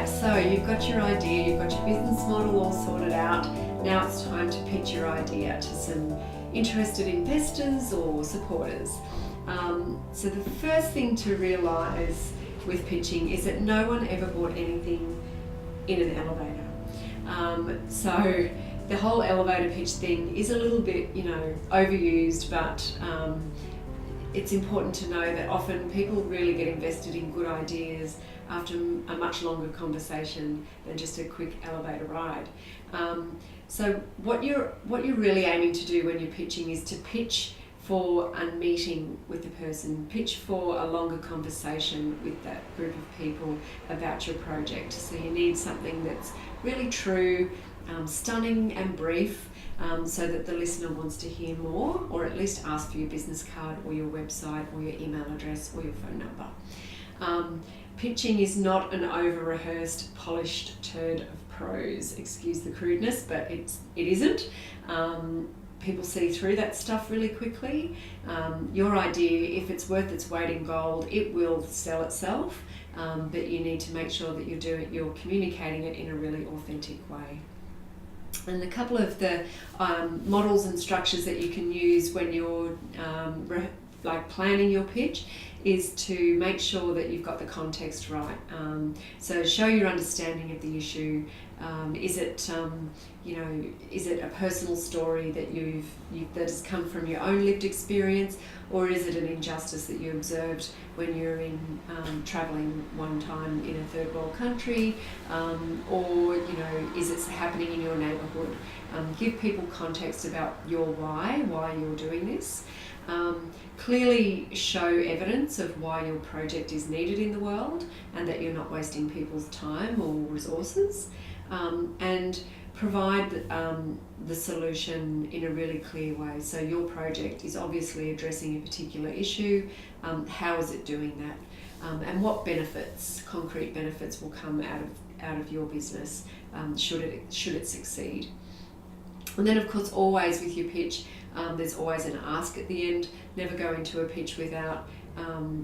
Right, so you've got your idea, you've got your business model all sorted out. Now it's time to pitch your idea to some interested investors or supporters. So the first thing to realise with pitching is that no one ever bought anything in an elevator. So the whole elevator pitch thing is a little bit, overused, but it's important to know that often people really get invested in good ideas after a much longer conversation than just a quick elevator ride. So what you're really aiming to do when you're pitching is to pitch for a meeting with the person, pitch for a longer conversation with that group of people about your project. So you need something that's really true, stunning and brief, so that the listener wants to hear more, or at least ask for your business card or your website or your email address or your phone number. Pitching is not an over-rehearsed, polished turd of prose. Excuse the crudeness, but it isn't. People see through that stuff really quickly. Your idea, if it's worth its weight in gold, it will sell itself, but you need to make sure that you're communicating it in a really authentic way. And a couple of the models and structures that you can use when you're planning your pitch is to make sure that you've got the context right. So show your understanding of the issue. Is it a personal story that that has come from your own lived experience, or is it an injustice that you observed when you're in travelling one time in a third world country, or is it happening in your neighbourhood? Give people context about your why you're doing this. Clearly show evidence of why your project is needed in the world and that you're not wasting people's time or resources, and provide the solution in a really clear way. So your project is obviously addressing a particular issue. How is it doing that? And what concrete benefits will come out of your business should it succeed? And then, of course, always with your pitch, there's always an ask at the end. Never go into a pitch without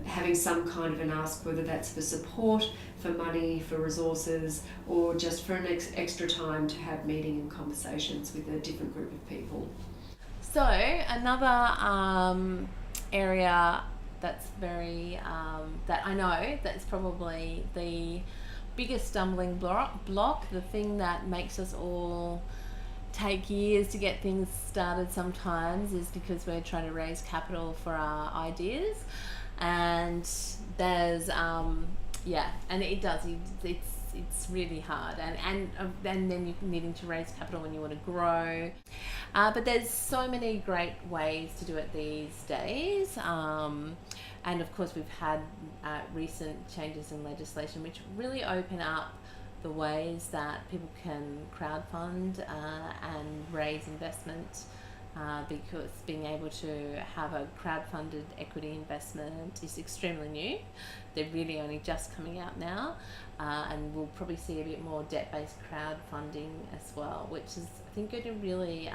having some kind of an ask, whether that's for support, for money, for resources, or just for an extra time to have meeting and conversations with a different group of people. So another area that's very that I know that's probably the biggest stumbling block, the thing that makes us all take years to get things started sometimes, is because we're trying to raise capital for our ideas, and there's and it does, it's really hard, and then you're needing to raise capital when you want to grow, but there's so many great ways to do it these days, and of course we've had recent changes in legislation which really open up the ways that people can crowdfund and raise investment, because being able to have a crowdfunded equity investment is extremely new. They're really only just coming out now, and we'll probably see a bit more debt-based crowdfunding as well, which is, I think, going to really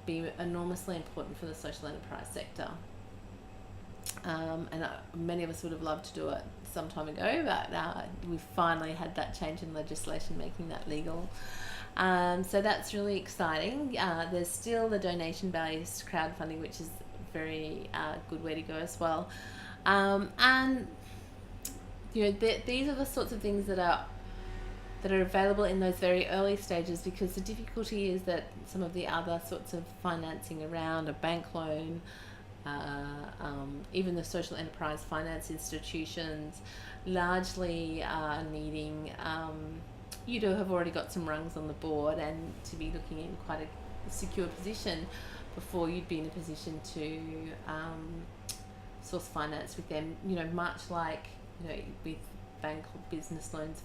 be enormously important for the social enterprise sector. And many of us would have loved to do it some time ago, but we've finally had that change in legislation making that legal. So that's really exciting. There's still the donation-based crowdfunding, which is a very good way to go as well. And these are the sorts of things that are available in those very early stages, because the difficulty is that some of the other sorts of financing around, a bank loan, even the social enterprise finance institutions, largely are needing you to have already got some rungs on the board and to be looking in quite a secure position before you'd be in a position to source finance with them. Much like with bank or business loans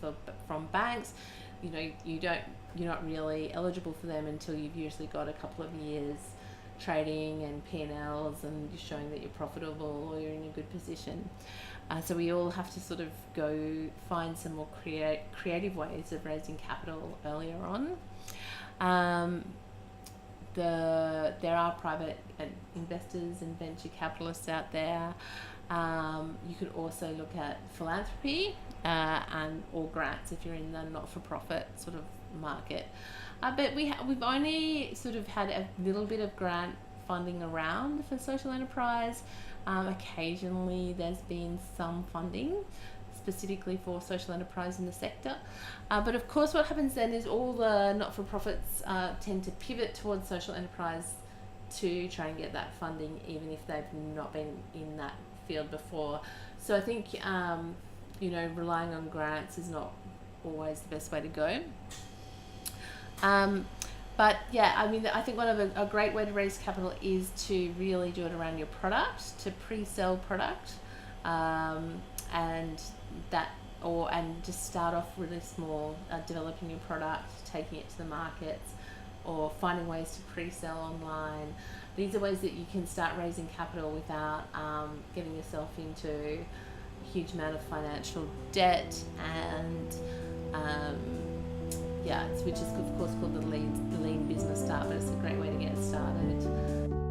from banks, you're not really eligible for them until you've usually got a couple of years trading and P&Ls and you're showing that you're profitable or you're in a good position. So we all have to sort of go find some more creative ways of raising capital earlier on. there are private investors and venture capitalists out there. You could also look at philanthropy or grants if you're in the not-for-profit sort of market. But we've only sort of had a little bit of grant funding around for social enterprise. Occasionally there's been some funding specifically for social enterprise in the sector. But of course what happens then is all the not-for-profits tend to pivot towards social enterprise to try and get that funding, even if they've not been in that field before. So I think relying on grants is not always the best way to go. But yeah, I mean, I think one of a great way to raise capital is to really do it around your product, to pre-sell product, and just start off really small, developing your product, taking it to the markets, or finding ways to pre-sell online. These are ways that you can start raising capital without getting yourself into a huge amount of financial debt, and which is of course called the lean business start, but it's a great way to get started.